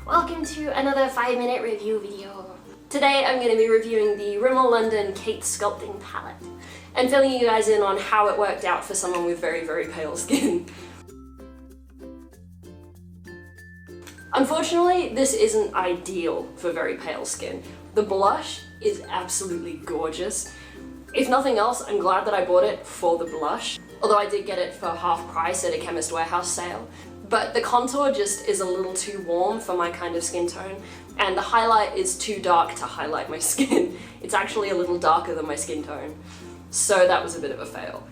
Welcome to another 5-minute review video. Today I'm going to be reviewing the Rimmel London Kate Sculpting Palette and filling you guys in on how it worked out for someone with very, very pale skin. Unfortunately, this isn't ideal for very pale skin. The blush is absolutely gorgeous. If nothing else, I'm glad that I bought it for the blush, although I did get it for half price at a Chemist Warehouse sale. But the contour just is a little too warm for my kind of skin tone, and the highlight is too dark to highlight my skin. It's actually a little darker than my skin tone, so that was a bit of a fail.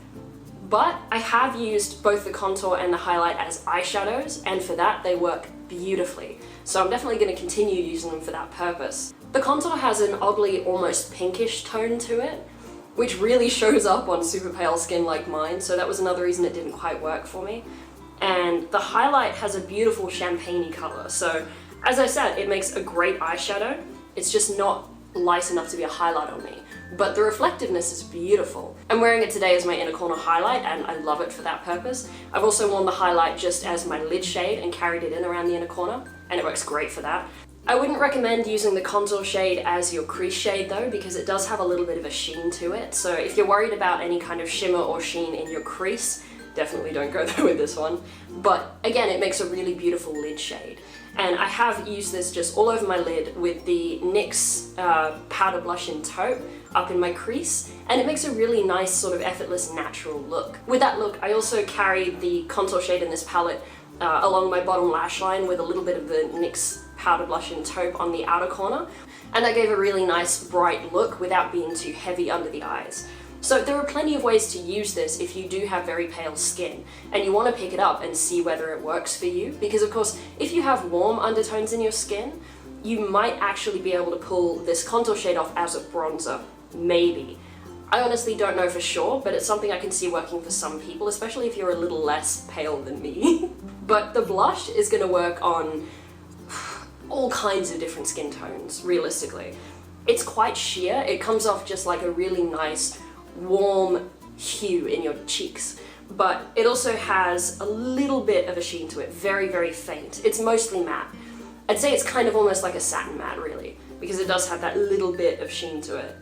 But I have used both the contour and the highlight as eyeshadows, and for that they work beautifully. So I'm definitely going to continue using them for that purpose. The contour has an oddly almost pinkish tone to it, which really shows up on super pale skin like mine, so that was another reason it didn't quite work for me. And the highlight has a beautiful champagne-y colour, so as I said, it makes a great eyeshadow. It's just not light enough to be a highlight on me, but the reflectiveness is beautiful. I'm wearing it today as my inner corner highlight, and I love it for that purpose. I've also worn the highlight just as my lid shade and carried it in around the inner corner, and it works great for that. I wouldn't recommend using the contour shade as your crease shade though, because it does have a little bit of a sheen to it, so if you're worried about any kind of shimmer or sheen in your crease, definitely don't go there with this one. But again, it makes a really beautiful lid shade. And I have used this just all over my lid with the NYX powder blush in Taupe up in my crease, and it makes a really nice sort of effortless natural look. With that look, I also carried the contour shade in this palette along my bottom lash line with a little bit of the NYX powder blush in Taupe on the outer corner, and that gave a really nice bright look without being too heavy under the eyes. So there are plenty of ways to use this if you do have very pale skin and you want to pick it up and see whether it works for you, because of course if you have warm undertones in your skin, you might actually be able to pull this contour shade off as a bronzer, maybe. I honestly don't know for sure, but it's something I can see working for some people, especially if you're a little less pale than me. But the blush is going to work on all kinds of different skin tones, realistically. It's quite sheer, it comes off just like a really nice warm hue in your cheeks, but it also has a little bit of a sheen to it, very, very faint. It's mostly matte. I'd say it's kind of almost like a satin matte, really, because it does have that little bit of sheen to it.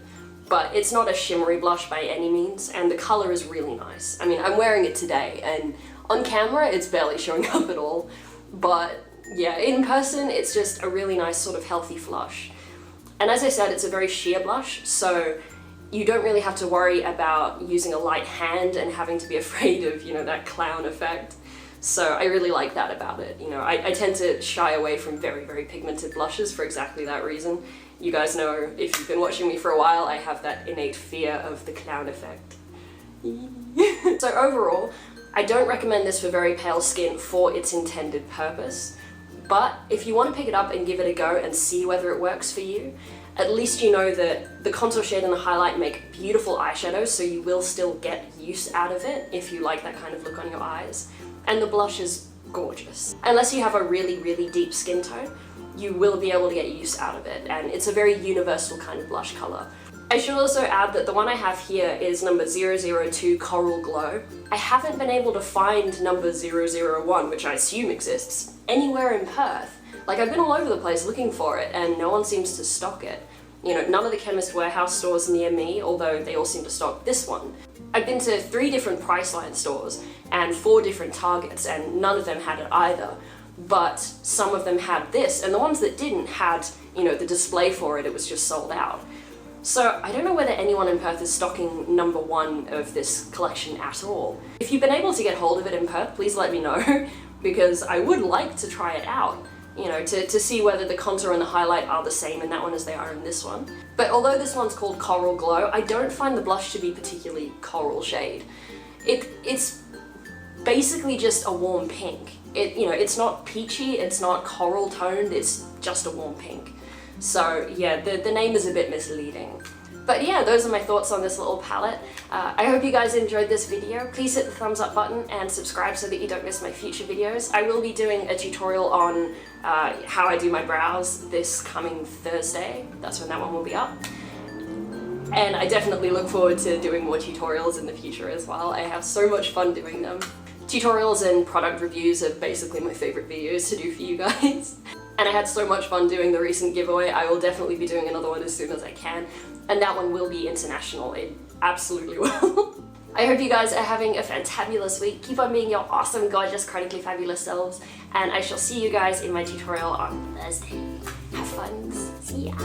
But it's not a shimmery blush by any means, and the colour is really nice. I mean, I'm wearing it today, and on camera it's barely showing up at all, but yeah, in person it's just a really nice sort of healthy flush. And as I said, it's a very sheer blush, so you don't really have to worry about using a light hand and having to be afraid of, that clown effect. So I really like that about it. I tend to shy away from very, very pigmented blushes for exactly that reason. You guys know, if you've been watching me for a while, I have that innate fear of the clown effect. So overall, I don't recommend this for very pale skin for its intended purpose. But if you want to pick it up and give it a go and see whether it works for you, at least you know that the contour shade and the highlight make beautiful eyeshadows, so you will still get use out of it if you like that kind of look on your eyes. And the blush is gorgeous. Unless you have a really, really deep skin tone, you will be able to get use out of it, and it's a very universal kind of blush colour. I should also add that the one I have here is number 002 Coral Glow. I haven't been able to find number 001, which I assume exists, anywhere in Perth. Like, I've been all over the place looking for it, and no one seems to stock it. None of the Chemist Warehouse stores near me, although they all seem to stock this one. I've been to 3 different Priceline stores and 4 different Targets, and none of them had it either. But some of them had this, and the ones that didn't had, the display for it, it was just sold out. So I don't know whether anyone in Perth is stocking number 1 of this collection at all. If you've been able to get hold of it in Perth, please let me know, because I would like to try it out. To see whether the contour and the highlight are the same in that one as they are in this one. But although this one's called Coral Glow, I don't find the blush to be particularly coral shade. It's basically just a warm pink. It's not peachy, it's not coral toned, it's just a warm pink. So yeah, the name is a bit misleading. But yeah, those are my thoughts on this little palette. I hope you guys enjoyed this video. Please hit the thumbs up button and subscribe so that you don't miss my future videos. I will be doing a tutorial on how I do my brows this coming Thursday. That's when that one will be up. And I definitely look forward to doing more tutorials in the future as well. I have so much fun doing them. Tutorials and product reviews are basically my favorite videos to do for you guys. And I had so much fun doing the recent giveaway. I will definitely be doing another one as soon as I can. And that one will be international. It absolutely will. I hope you guys are having a fantabulous week. Keep on being your awesome, gorgeous, chronically fabulous selves. And I shall see you guys in my tutorial on Thursday. Have fun. See ya.